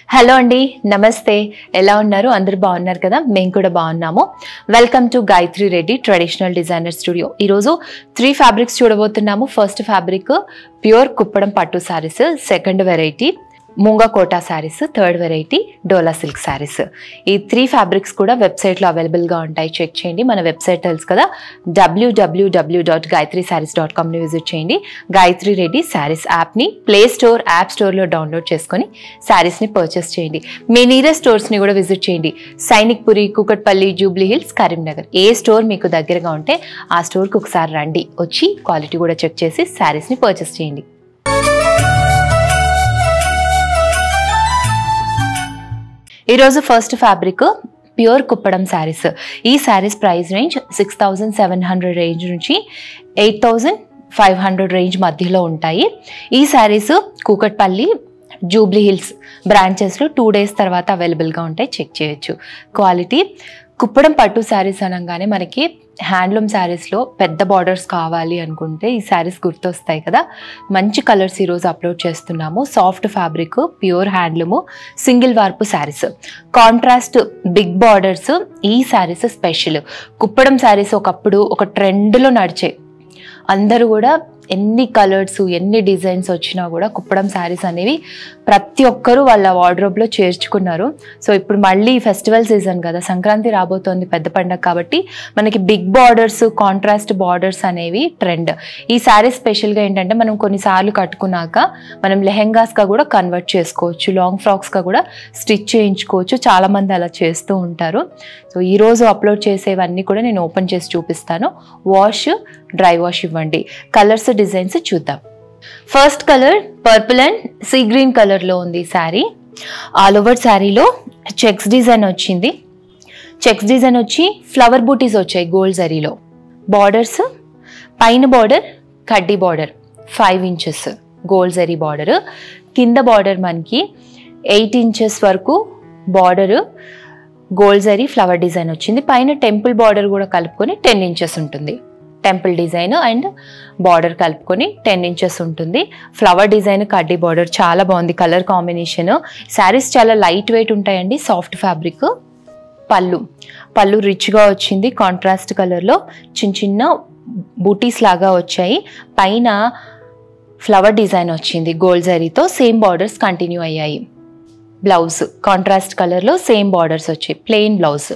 Hello అండి, నమస్తే. ఎలా ఉన్నారు? అందరూ బాగున్నారు కదా? మేము కూడా బాగున్నాము. Welcome to Gayatri Reddy traditional designer studio. ఈరోజు 3 ఫ్యాబ్రిక్స్ చూడబోతున్నాము. ఫస్ట్ ఫ్యాబ్రిక్ ప్యూర్ కుప్పడం పట్టు saris, second variety మూంగా quota saris, third variety డోలా సిల్క్ శారీస్. ఈ 3 ఫ్యాబ్రిక్స్ కూడా వెబ్సైట్లో అవైలబుల్గా ఉంటాయి. చెక్ చేయండి. మన వెబ్సైట్ తెలుసు కదా, www.gayatrisarees.comని విజిట్ చేయండి. గాయత్రి రెడ్డి శారీస్ యాప్ని ప్లే స్టోర్, యాప్ స్టోర్లో డౌన్లోడ్ చేసుకొని శారీస్ని పర్చేస్ చేయండి. మీ నియరెస్ట్ స్టోర్స్ని కూడా విజిట్ చేయండి. సైనిక్పురి, కూకట్పల్లి, జూబ్లీ హిల్స్, కరీంనగర్, ఏ స్టోర్ మీకు దగ్గరగా ఉంటే ఆ స్టోర్కి ఒకసారి రండి. వచ్చి క్వాలిటీ కూడా చెక్ చేసి శారీస్ని పర్చేస్ చేయండి. ఈరోజు first fabric pure Kuppadam saris. ఈ శారీస్ ప్రైస్ రేంజ్ 6700 రేంజ్ నుంచి 8500 రేంజ్ మధ్యలో ఉంటాయి. ఈ శారీస్ కూకట్పల్లి, జూబ్లీ హిల్స్ బ్రాంచెస్లో 2 days తర్వాత అవైలబుల్గా ఉంటాయి. చెక్ చేయొచ్చు. క్వాలిటీ కుప్పడం పట్టు శారీస్ అనగానే మనకి హ్యాండ్లూమ్ శారీస్లో పెద్ద బార్డర్స్ కావాలి అనుకుంటే ఈ శారీస్ గుర్తొస్తాయి కదా. మంచి కలర్స్ ఈరోజు అప్లోడ్ చేస్తున్నాము. Soft fabric, pure handloom, single warp saris, contrast big borders. ఈ శారీస్ స్పెషల్. కుప్పడం శారీస్ ఒకప్పుడు ఒక ట్రెండ్లో నడిచే, అందరూ కూడా ఎన్ని కలర్స్, ఎన్ని డిజైన్స్ వచ్చినా కూడా కుప్పడం శారీస్ అనేవి ప్రతి ఒక్కరూ వాళ్ళ వార్డ్రోబ్లో చేర్చుకున్నారు. సో ఇప్పుడు మళ్ళీ ఫెస్టివల్ సీజన్ కదా, సంక్రాంతి రాబోతోంది, పెద్ద పండగ కాబట్టి మనకి బిగ్ బార్డర్స్, కాంట్రాస్ట్ బార్డర్స్ అనేవి ట్రెండ్. ఈ శారీస్ స్పెషల్గా ఏంటంటే మనం కొన్నిసార్లు కట్టుకున్నాక మనం లెహెంగాస్గా కూడా కన్వర్ట్ చేసుకోవచ్చు, లాంగ్ ఫ్రాక్స్గా కూడా స్టిచ్ చేయించుకోవచ్చు. చాలామంది అలా చేస్తూ ఉంటారు. సో ఈరోజు అప్లోడ్ చేసేవన్నీ కూడా నేను ఓపెన్ చేసి చూపిస్తాను. వాష్, డ్రై వాష్ ఇవ్వండి. కలర్స్, డిజైన్స్ చూద్దాం. First colour purple and sea green కలర్లో ఉంది శారీ. ఆల్ ఓవర్ శారీలో చెక్స్ డిజైన్ వచ్చింది. చెక్స్ డిజైన్ వచ్చి ఫ్లవర్ బూటీస్ వచ్చాయి గోల్డ్ జరీలో. బార్డర్స్, పైన బార్డర్ కడ్డీ border 5 inches gold zari border. కింద బార్డర్ మనకి 8 inches వరకు border gold zari flower design వచ్చింది. పైన టెంపుల్ బార్డర్ కూడా కలుపుకొని 10 inches ఉంటుంది. టెంపుల్ డిజైన్ అండ్ బార్డర్ కలుపుకొని 10 inches ఉంటుంది. ఫ్లవర్ డిజైన్, కడ్డీ బార్డర్ చాలా బాగుంది. Colour combination. శారీస్ చాలా లైట్ వెయిట్ ఉంటాయండి, సాఫ్ట్ ఫ్యాబ్రిక్. పళ్ళు రిచ్గా వచ్చింది. కాంట్రాస్ట్ కలర్లో చిన్న చిన్న బూటీస్ లాగా వచ్చాయి. పైన ఫ్లవర్ డిజైన్ వచ్చింది గోల్డ్ జరీతో. సేమ్ బార్డర్స్ కంటిన్యూ అయ్యాయి. బ్లౌజ్ కాంట్రాస్ట్ కలర్లో సేమ్ బార్డర్స్ వచ్చాయి, plain blouse.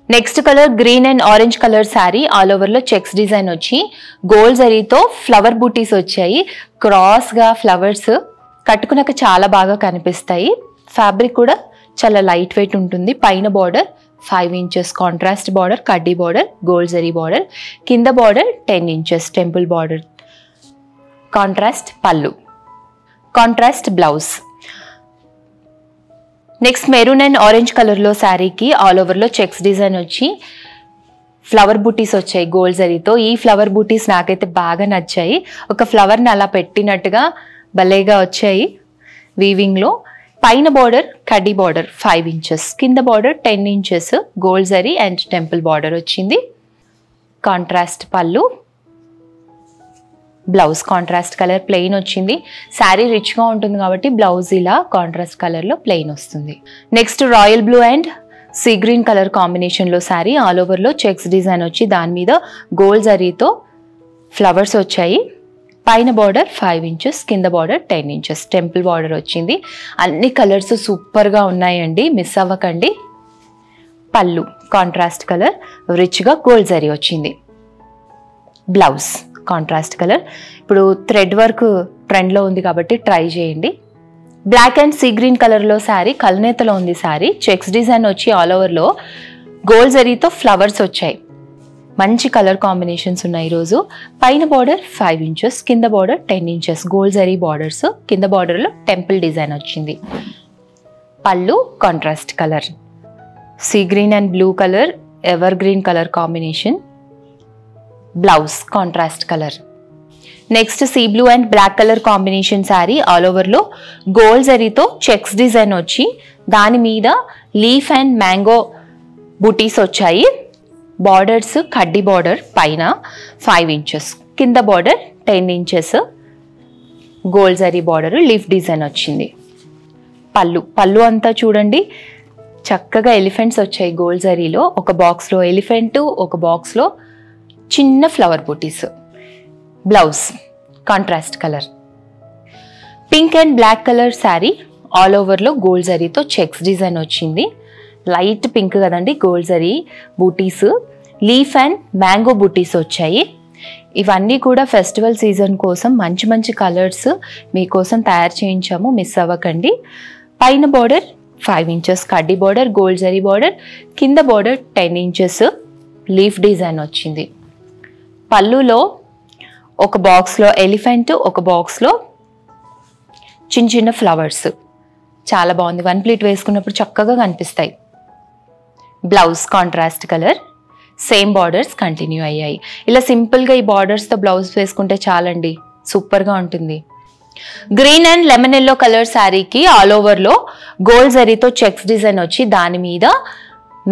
Next colour green and orange colour sari. All ఓవర్లో చెక్స్ డిజైన్ వచ్చి గోల్డ్ జరీతో ఫ్లవర్ బూటీస్ వచ్చాయి. క్రాస్గా ఫ్లవర్స్ కట్టుకున్నాక చాలా బాగా కనిపిస్తాయి. ఫ్యాబ్రిక్ కూడా చాలా లైట్ వెయిట్ ఉంటుంది. పైన బార్డర్ 5 inches కాంట్రాస్ట్ బార్డర్, కడ్డీ బార్డర్, గోల్డ్ జరీ బార్డర్. కింద border 10 inches temple border. Contrast పళ్ళు, contrast blouse. Next maroon and orange కలర్లో శారీకి ఆల్ ఓవర్లో చెక్స్ డిజైన్ వచ్చి ఫ్లవర్ బూటీస్ వచ్చాయి గోల్డ్ జరీతో. ఈ ఫ్లవర్ బూటీస్ నాకైతే బాగా నచ్చాయి. ఒక ఫ్లవర్ని అలా పెట్టినట్టుగా భలేగా వచ్చాయి వీవింగ్లో. పైన బార్డర్ కడ్డీ బార్డర్ 5 inches, కింద border 10 inches gold zari and temple border వచ్చింది. కాంట్రాస్ట్ పళ్ళు, బ్లౌజ్ కాంట్రాస్ట్ కలర్ ప్లెయిన్ వచ్చింది. శారీ రిచ్గా ఉంటుంది కాబట్టి బ్లౌజ్ ఇలా కాంట్రాస్ట్ కలర్లో ప్లెయిన్ వస్తుంది. Next royal blue and sea green colour కాంబినేషన్లో శారీ. ఆల్ ఓవర్లో చెక్స్ డిజైన్ వచ్చి దాని మీద గోల్డ్ జరీతో ఫ్లవర్స్ వచ్చాయి. పైన బార్డర్ 5 inches, కింద బార్డర్ 10 inches టెంపుల్ బార్డర్ వచ్చింది. అన్ని కలర్స్ సూపర్గా ఉన్నాయండి, మిస్ అవ్వకండి. పళ్ళు కాంట్రాస్ట్ కలర్, రిచ్గా గోల్డ్ జరీ వచ్చింది. Blouse contrast colour. ఇప్పుడు థ్రెడ్ వర్క్ ట్రెండ్లో ఉంది కాబట్టి ట్రై చేయండి. బ్లాక్ అండ్ సీ గ్రీన్ కలర్లో శారీ. కల్నేతలో ఉంది శారీ. చెక్స్ డిజైన్ వచ్చి ఆల్ ఓవర్లో గోల్డ్ జరీతో ఫ్లవర్స్ వచ్చాయి. మంచి కలర్ కాంబినేషన్స్ ఉన్నాయి ఈరోజు. పైన బార్డర్ 5 inches, కింద border 10 inches gold zari borders. కింద బార్డర్లో టెంపుల్ డిజైన్ వచ్చింది. పళ్ళు contrast colour, sea green and blue colour, evergreen colour combination. Blouse contrast colour. Next sea blue and black colour combination sari. All ఓవర్లో gold జరీతో checks design వచ్చి దాని మీద leaf and mango బూటీస్ వచ్చాయి. బార్డర్స్ కడ్డీ బార్డర్ పైన 5 inches, కింద border 10 inches gold zari border, leaf design వచ్చింది. పళ్ళు అంతా చూడండి చక్కగా ఎలిఫెంట్స్ వచ్చాయి గోల్డ్ జరీలో. ఒక బాక్స్లో ఎలిఫెంట్, ఒక బాక్స్లో చిన్న ఫ్లవర్ బూటీస్. Blouse contrast colour, pink and black colour sari, all ఓవర్లో గోల్డ్ జరీతో చెక్స్ డిజైన్ వచ్చింది. లైట్ పింక్ కదండి, గోల్డ్ జరీ బూటీస్, లీఫ్ అండ్ మ్యాంగో బూటీస్ వచ్చాయి. ఇవన్నీ కూడా ఫెస్టివల్ సీజన్ కోసం మంచి మంచి కలర్స్ మీకోసం తయారు చేయించాము, మిస్ అవ్వకండి. పైన బార్డర్ 5 ఇంచెస్ కడ్డీ బార్డర్, గోల్డ్ జరీ బార్డర్, కింద బార్డర్ 10 ఇంచెస్ లీఫ్ డిజైన్ వచ్చింది. పళ్ళులో ఒక బాక్స్లో ఎలిఫెంట్, ఒక బాక్స్లో చిన్న చిన్న ఫ్లవర్స్, చాలా బాగుంది. 1 ప్లీట్ వేసుకున్నప్పుడు చక్కగా కనిపిస్తాయి. Blouse contrast colour, same borders continue అయ్యాయి. ఇలా సింపుల్గా ఈ బార్డర్స్తో బ్లౌజ్ వేసుకుంటే చాలండి, సూపర్గా ఉంటుంది. Green and lemon yellow colour శారీకి ఆల్ ఓవర్లో గోల్డ్ జరీతో చెక్స్ డిజైన్ వచ్చి దాని మీద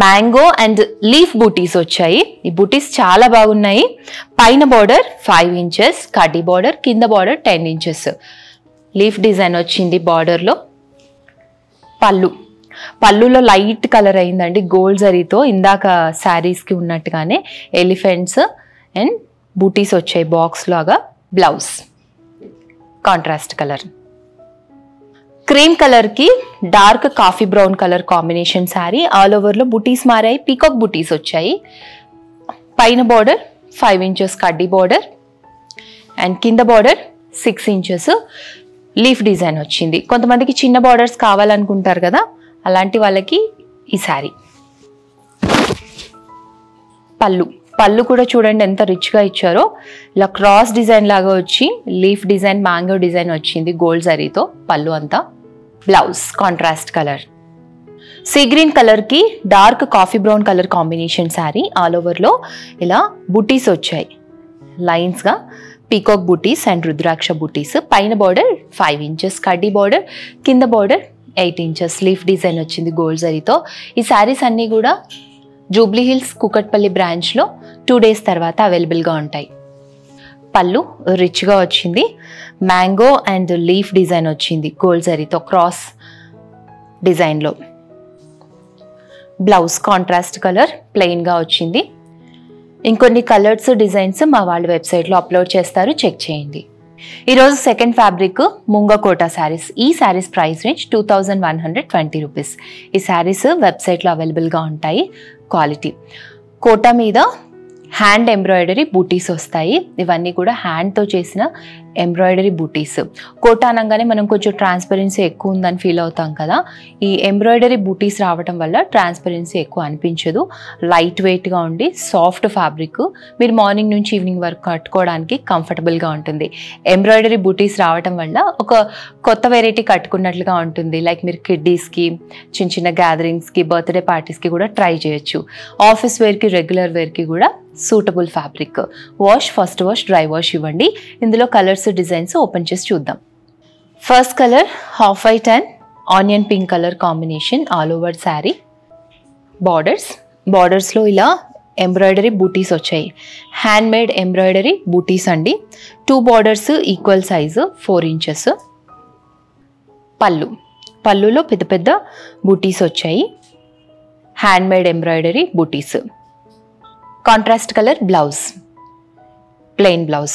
మ్యాంగో అండ్ లీఫ్ బూటీస్ వచ్చాయి. ఈ బూటీస్ చాలా బాగున్నాయి. పైన బార్డర్ 5 ఇంచెస్ కడ్డీ బార్డర్, కింద బార్డర్ 10 ఇంచెస్ లీఫ్ డిజైన్ వచ్చింది బార్డర్లో. పళ్ళులో లైట్ కలర్ అయిందండి గోల్డ్ జరీతో, ఇందాక శారీస్కి ఉన్నట్టుగానే ఎలిఫెంట్స్ అండ్ బూటీస్ వచ్చాయి బాక్స్ లాగా. బ్లౌజ్ కాంట్రాస్ట్ కలర్, క్రీమ్ కలర్కి dark coffee brown colour combination sari, all ఓవర్లో బూటీస్ మారాయి, పీకాక్ బూటీస్ వచ్చాయి. పైన బార్డర్ 5 ఇంచెస్ కడ్డీ బార్డర్ అండ్ కింద బార్డర్ 6 ఇంచెస్ లీఫ్ డిజైన్ వచ్చింది. కొంతమందికి చిన్న బార్డర్స్ కావాలనుకుంటారు కదా, అలాంటి వాళ్ళకి ఈ శారీ. పళ్ళు కూడా చూడండి ఎంత రిచ్గా ఇచ్చారో, ఇలా క్రాస్ డిజైన్ లాగా వచ్చి లీఫ్ డిజైన్, మ్యాంగో డిజైన్ వచ్చింది గోల్డ్ జరీతో పళ్ళు అంతా. Blouse contrast colour, sea green కలర్కి dark coffee brown colour combination sari, all ఓవర్లో ఇలా బూటీస్ వచ్చాయి లైన్స్గా, పీకాక్ బూటీస్ అండ్ రుద్రాక్ష బూటీస్. పైన బార్డర్ 5 ఇంచెస్ కడ్డీ బార్డర్, కింద బార్డర్ 8 ఇంచెస్ లీఫ్ డిజైన్ వచ్చింది గోల్డ్ జరీతో. ఈ శారీస్ అన్నీ కూడా జూబ్లీ హిల్స్ కూకట్పల్లి బ్రాంచ్లో 2 డేస్ తర్వాత అవైలబుల్గా ఉంటాయి. పళ్ళు రిచ్గా వచ్చింది, మ్యాంగో అండ్ లీఫ్ డిజైన్ వచ్చింది గోల్డ్ జరీతో క్రాస్ డిజైన్లో. బ్లౌజ్ కాంట్రాస్ట్ కలర్ ప్లెయిన్గా వచ్చింది. ఇంకొన్ని కలర్స్ డిజైన్స్ మా వాళ్ళ వెబ్సైట్లో అప్లోడ్ చేస్తారు, చెక్ చేయండి. ఈరోజు సెకండ్ ఫ్యాబ్రిక్ ముంగ కోటా శారీస్. ఈ శారీస్ ప్రైస్ రేంజ్ 2120 రూపీస్. ఈ శారీస్ వెబ్సైట్లో అవైలబుల్గా ఉంటాయి. క్వాలిటీ కోటా మీద హ్యాండ్ ఎంబ్రాయిడరీ బూటీస్ వస్తాయి. ఇవన్నీ కూడా హ్యాండ్తో చేసిన ఎంబ్రాయిడరీ బూటీస్. కోటా అనగానే మనం కొంచెం ట్రాన్స్పరెన్సీ ఎక్కువ ఉందని ఫీల్ అవుతాం కదా, ఈ ఎంబ్రాయిడరీ బూటీస్ రావడం వల్ల ట్రాన్స్పరెన్సీ ఎక్కువ అనిపించదు. లైట్ వెయిట్గా ఉండి సాఫ్ట్ ఫ్యాబ్రిక్, మీరు మార్నింగ్ నుంచి ఈవినింగ్ వరకు కట్టుకోవడానికి కంఫర్టబుల్గా ఉంటుంది. ఎంబ్రాయిడరీ బూటీస్ రావడం వల్ల ఒక కొత్త వెరైటీ కట్టుకున్నట్లుగా ఉంటుంది. లైక్ మీరు కిడ్డీస్కి, చిన్న చిన్న గ్యాదరింగ్స్కి, బర్త్డే పార్టీస్కి కూడా ట్రై చేయొచ్చు. ఆఫీస్ వేర్కి, రెగ్యులర్ వేర్కి కూడా suitable fabric. First wash dry wash ఇవ్వండి. ఇందులో కలర్స్ డిజైన్స్ ఓపెన్ చేసి చూద్దాం. First colour half white and onion pink colour combination, all over sari. బార్డర్స్లో ఇలా ఎంబ్రాయిడరీ బూటీస్ వచ్చాయి, హ్యాండ్ మేడ్ ఎంబ్రాయిడరీ బూటీస్ అండి. 2 బార్డర్స్ ఈక్వల్ సైజు 4 ఇంచెస్. పళ్ళులో పెద్ద పెద్ద బూటీస్ వచ్చాయి, హ్యాండ్ మేడ్ ఎంబ్రాయిడరీ బూటీస్. Contrast colour blouse, plain blouse.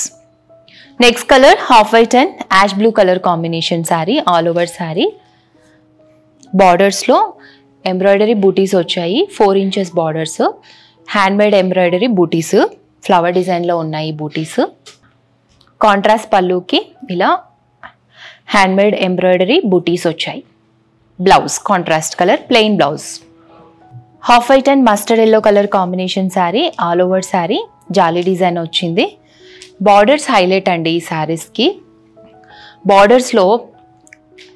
Next colour half white and ash blue colour combination sari, all over sari. బార్డర్స్లో ఎంబ్రాయిడరీ బూటీస్ వచ్చాయి, 4 inches borders, hand made embroidery బూటీస్, ఫ్లవర్ డిజైన్లో ఉన్నాయి బూటీస్. కాంట్రాస్ట్ పళ్ళుకి ఇలా హ్యాండ్ మేడ్ ఎంబ్రాయిడరీ బూటీస్ వచ్చాయి. Blouse contrast colour plain blouse. Half white and mustard yellow colour combination sari, all over sari jolly design వచ్చింది. Borders highlight అండి ఈ శారీస్కి. బార్డర్స్లో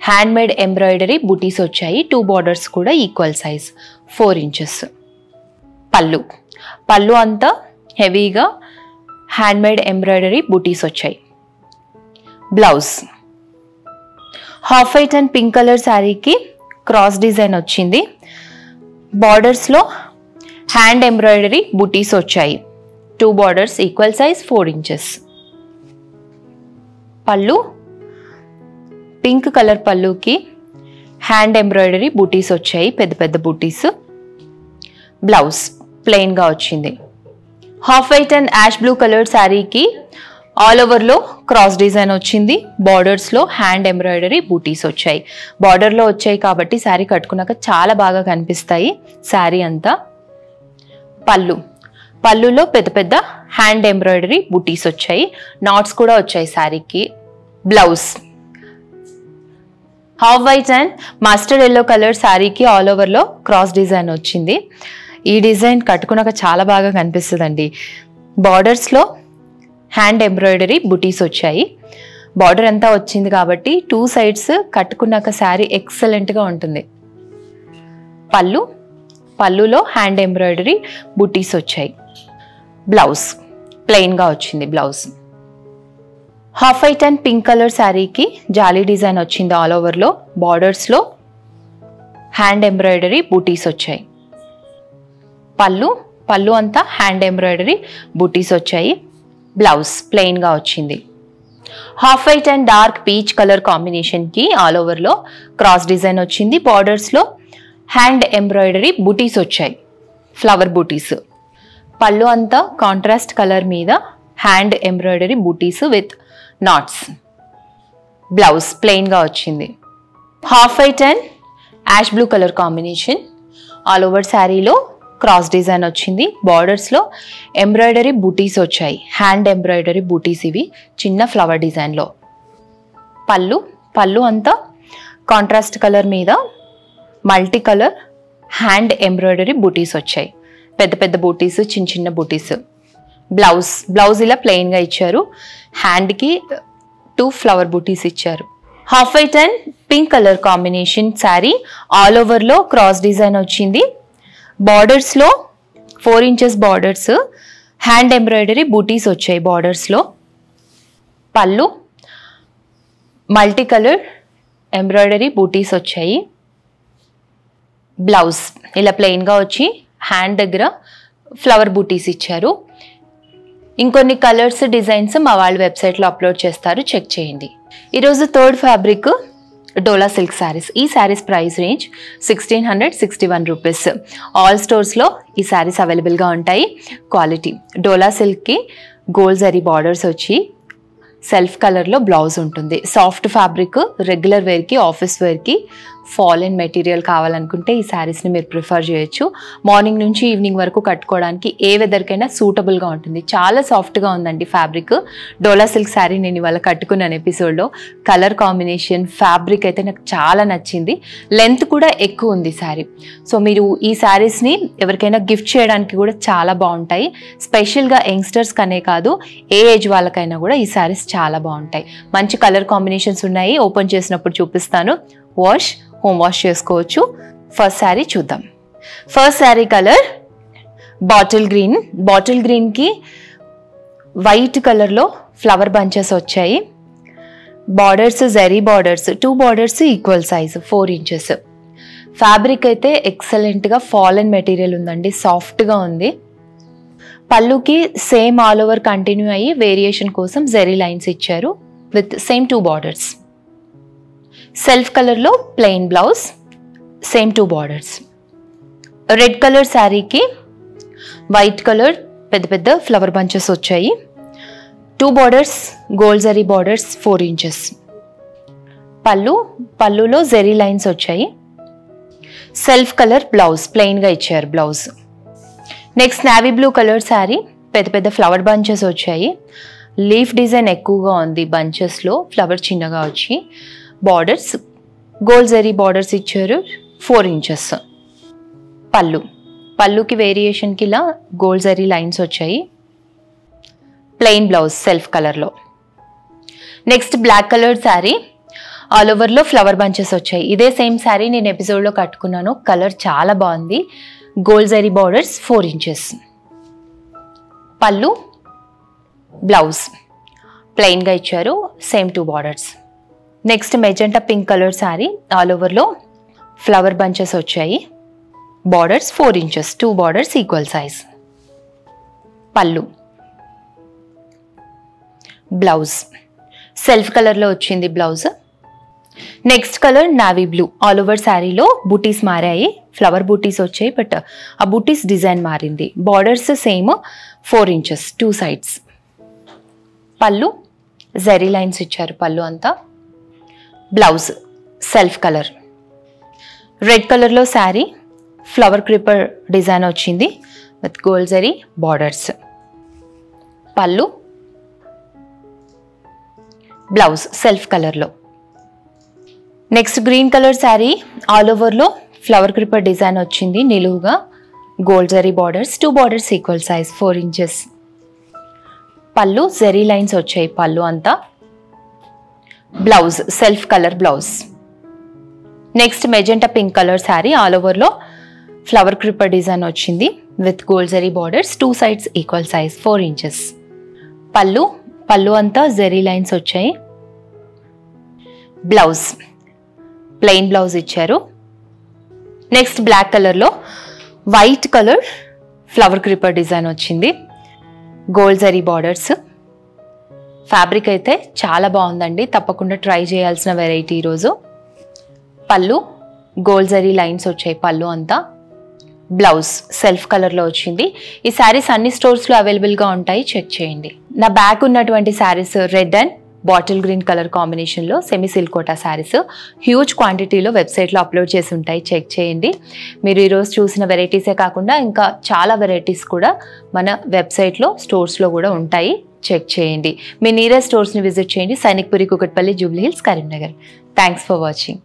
హ్యాండ్ మేడ్ ఎంబ్రాయిడరీ బూటీస్ వచ్చాయి, 2 బార్డర్స్ కూడా ఈక్వల్ సైజ్ 4 ఇంచెస్. పళ్ళు అంతా హెవీగా హ్యాండ్ మేడ్ ఎంబ్రాయిడరీ బూటీస్ వచ్చాయి. Blouse half white and pink colour శారీకి క్రాస్ డిజైన్ వచ్చింది. బార్డర్స్లో హ్యాండ్ ఎంబ్రాయిడరీ బూటీస్ వచ్చాయి, 2 బార్డర్స్ ఈక్వల్ సైజ్ 4 ఇంచెస్. పళ్ళు పింక్ కలర్ పళ్ళుకి హ్యాండ్ ఎంబ్రాయిడరీ బూటీస్ వచ్చాయి, పెద్ద పెద్ద బూటీస్. బ్లౌజ్ ప్లెయిన్గా వచ్చింది. Half white and ash blue colour శారీకి ఆల్ ఓవర్లో క్రాస్ డిజైన్ వచ్చింది. బార్డర్స్లో హ్యాండ్ ఎంబ్రాయిడరీ బూటీస్ వచ్చాయి. బార్డర్లో వచ్చాయి కాబట్టి శారీ కట్టుకున్నాక చాలా బాగా కనిపిస్తాయి శారీ అంతా. పళ్ళులో పెద్ద పెద్ద హ్యాండ్ ఎంబ్రాయిడరీ బూటీస్ వచ్చాయి, నాట్స్ కూడా వచ్చాయి శారీకి. Blouse half white and mustard yellow colour శారీకి ఆల్ ఓవర్లో క్రాస్ డిజైన్ వచ్చింది. ఈ డిజైన్ కట్టుకున్నాక చాలా బాగా కనిపిస్తుందండి. బార్డర్స్లో హ్యాండ్ ఎంబ్రాయిడరీ బుటీస్ వచ్చాయి. బార్డర్ అంతా వచ్చింది కాబట్టి 2 సైడ్స్ కట్టుకున్నాక శారీ ఎక్సలెంట్గా ఉంటుంది. పళ్ళులో హ్యాండ్ ఎంబ్రాయిడరీ బుటీస్ వచ్చాయి. బ్లౌజ్ ప్లెయిన్గా వచ్చింది. Blouse half white and pink colour శారీకి జాలీ డిజైన్ వచ్చింది ఆల్ ఓవర్లో. బార్డర్స్లో హ్యాండ్ ఎంబ్రాయిడరీ బూటీస్ వచ్చాయి. పళ్ళు అంతా హ్యాండ్ ఎంబ్రాయిడరీ బూటీస్ వచ్చాయి. బ్లౌజ్ ప్లెయిన్గా వచ్చింది. Half white and dark peach colour కాంబినేషన్కి ఆల్ ఓవర్లో క్రాస్ డిజైన్ వచ్చింది. బార్డర్స్లో హ్యాండ్ ఎంబ్రాయిడరీ బూటీస్ వచ్చాయి, ఫ్లవర్ బూటీస్. పళ్ళు అంతా కాంట్రాస్ట్ కలర్ మీద hand embroidery butis with knots. Blouse ప్లెయిన్గా వచ్చింది. Half white and ash blue colour combination all over శారీలో క్రాస్ డిజైన్ వచ్చింది. బార్డర్స్లో ఎంబ్రాయిడరీ బూటీస్ వచ్చాయి, హ్యాండ్ ఎంబ్రాయిడరీ బూటీస్ ఇవి చిన్న ఫ్లవర్ డిజైన్లో. పళ్ళు అంతా కాంట్రాస్ట్ కలర్ మీద మల్టీ కలర్ హ్యాండ్ ఎంబ్రాయిడరీ బూటీస్ వచ్చాయి, పెద్ద పెద్ద బూటీస్, చిన్న చిన్న బూటీస్. బ్లౌజ్ ఇలా ప్లెయిన్గా ఇచ్చారు. హ్యాండ్కి 2 ఫ్లవర్ బూటీస్ ఇచ్చారు. Half white and pink colour combination sari all ఓవర్లో క్రాస్ డిజైన్ వచ్చింది. బార్డర్స్లో 4 ఇంచెస్ బార్డర్స్, హ్యాండ్ ఎంబ్రాయిడరీ బూటీస్ వచ్చాయి బార్డర్స్లో. పళ్ళు మల్టీ కలర్ ఎంబ్రాయిడరీ బూటీస్ వచ్చాయి. బ్లౌజ్ ఇలా ప్లెయిన్గా వచ్చి హ్యాండ్ దగ్గర ఫ్లవర్ బూటీస్ ఇచ్చారు. ఇంకొన్ని కలర్స్ డిజైన్స్ మా వాళ్ళ వెబ్సైట్లో అప్లోడ్ చేస్తారు, చెక్ చేయండి. ఈరోజు third fabric Dola silk saris. ఈ saris price range 1661 rupees. All స్టోర్స్లో ఈ శారీస్ అవైలబుల్గా ఉంటాయి. క్వాలిటీ డోలా సిల్క్కి గోల్డ్ జరీ బార్డర్స్ వచ్చి సెల్ఫ్ కలర్లో బ్లౌజ్ ఉంటుంది. సాఫ్ట్ ఫ్యాబ్రిక్, రెగ్యులర్ వేర్కి, ఆఫీస్ వేర్కి, ఫాల్ అండ్ మెటీరియల్ కావాలనుకుంటే ఈ శారీస్ని మీరు ప్రిఫర్ చేయొచ్చు. మార్నింగ్ నుంచి ఈవినింగ్ వరకు కట్టుకోవడానికి ఏ వెదర్కైనా సూటబుల్గా ఉంటుంది. చాలా సాఫ్ట్గా ఉందండి ఫ్యాబ్రిక్. డోలా సిల్క్ శారీ నేను ఇవాళ కట్టుకున్నాను ఎపిసోడ్లో. కలర్ కాంబినేషన్, ఫ్యాబ్రిక్ అయితే నాకు చాలా నచ్చింది. లెంత్ కూడా ఎక్కువ ఉంది శారీ. సో మీరు ఈ శారీస్ని ఎవరికైనా గిఫ్ట్ చేయడానికి కూడా చాలా బాగుంటాయి. స్పెషల్గా యంగ్స్టర్స్ కనే కాదు, ఏ ఏజ్ వాళ్ళకైనా కూడా ఈ శారీస్ చాలా బాగుంటాయి. మంచి కలర్ కాంబినేషన్స్ ఉన్నాయి. ఓపెన్ చేసినప్పుడు చూపిస్తాను. హోమ్ వాష్ చేసుకోవచ్చు. ఫస్ట్ శారీ చూద్దాం. ఫస్ట్ శారీ కలర్ బాటిల్ గ్రీన్కి వైట్ కలర్లో ఫ్లవర్ బంచెస్ వచ్చాయి. Borders zari borders, 2 borders equal size 4 inches. Fabric అయితే ఎక్సలెంట్గా ఫాల్ అండ్ మెటీరియల్ ఉందండి, సాఫ్ట్గా ఉంది. పళ్ళుకి సేమ్ ఆల్ ఓవర్ కంటిన్యూ అయ్యి వేరియేషన్ కోసం జరీ లైన్స్ ఇచ్చారు విత్ సేమ్ 2 బార్డర్స్. సెల్ఫ్ కలర్లో plain blouse, same 2 borders. Red colour శారీకి వైట్ కలర్ పెద్ద పెద్ద ఫ్లవర్ బంచెస్ వచ్చాయి. 2 borders gold zari borders 4 inches. పళ్ళులో జరీ లైన్స్ వచ్చాయి. సెల్ఫ్ కలర్ బ్లౌజ్ ప్లెయిన్గా ఇచ్చారు blouse. Next navy blue colour sari, పెద్ద పెద్ద ఫ్లవర్ బంచెస్ వచ్చాయి. లీఫ్ డిజైన్ ఎక్కువగా ఉంది బంచెస్లో, ఫ్లవర్ చిన్నగా వచ్చి. బార్డర్స్ గోల్డ్ జరీ బార్డర్స్ ఇచ్చారు 4 ఇంచెస్. పళ్ళుకి వేరియేషన్కి ఇలా గోల్డ్ జరీ లైన్స్ వచ్చాయి. ప్లెయిన్ బ్లౌజ్ సెల్ఫ్ కలర్లో. Next black colour sari all ఓవర్లో ఫ్లవర్ బంచెస్ వచ్చాయి. ఇదే సేమ్ శారీ నేను ఎపిసోడ్లో కట్టుకున్నాను. కలర్ చాలా బాగుంది. Gold zari borders 4 inches. Blouse ప్లెయిన్గా ఇచ్చారు, same 2 borders. Next magenta pink colour sari all ఓవర్లో ఫ్లవర్ బంచెస్ వచ్చాయి. Borders 4 inches, 2 borders equal size. Blouse self కలర్లో వచ్చింది blouse. Next colour navy blue. All over శారీలో బూటీస్ మారాయి, ఫ్లవర్ బూటీస్ వచ్చాయి, బట్ ఆ బూటీస్ డిజైన్ మారింది. Borders same 4 inches 2 sides. పళ్ళు జరీ లైన్స్ ఇచ్చారు పళ్ళు అంతా. Blouse self colour. రెడ్ కలర్లో శారీ, ఫ్లవర్ క్రీపర్ డిజైన్ వచ్చింది విత్ గోల్డ్ జరీ బార్డర్స్. పళ్ళు, బ్లౌజ్ సెల్ఫ్ కలర్లో. Next green colour sari, all ఓవర్లో ఫ్లవర్ క్రీపర్ డిజైన్ వచ్చింది నిలువుగా, gold zari borders, 2 borders equal size 4 inches. పళ్ళు జరీ లైన్స్ వచ్చాయి పళ్ళు అంతా. Blouse self colour blouse. Next magenta pink colour sari, all ఓవర్లో ఫ్లవర్ క్రీపర్ డిజైన్ వచ్చింది with gold zari borders, 2 sides equal size 4 inches. పళ్ళు అంతా జరీ లైన్స్ వచ్చాయి. బ్లౌజ్ ప్లెయిన్ బ్లౌజ్ ఇచ్చారు. నెక్స్ట్ బ్లాక్ కలర్లో white colour flower creeper design వచ్చింది, గోల్డ్ జరీ బార్డర్స్. ఫ్యాబ్రిక్ అయితే చాలా బాగుందండి, తప్పకుండా ట్రై చేయాల్సిన వెరైటీ ఈరోజు. పళ్ళు గోల్డ్ జరీ లైన్స్ వచ్చాయి పళ్ళు అంతా. బ్లౌజ్ సెల్ఫ్ కలర్లో వచ్చింది. ఈ శారీస్ అన్ని స్టోర్స్లో అవైలబుల్గా ఉంటాయి, చెక్ చేయండి. నా బ్యాక్ ఉన్నటువంటి saris red and bottle green colour కాంబినేషన్లో semi silk Kota saris huge క్వాంటిటీలో వెబ్సైట్లో అప్లోడ్ చేసి ఉంటాయి, చెక్ చేయండి. మీరు ఈరోజు చూసిన వెరైటీసే కాకుండా ఇంకా చాలా వెరైటీస్ కూడా మన వెబ్సైట్లో స్టోర్స్లో కూడా ఉంటాయి, చెక్ చేయండి. మీ నియరెస్ట్ స్టోర్స్ని విజిట్ చేయండి. Sainikpuri, Kukatpally, Jubilee hills, Karimnagar. Thanks for watching.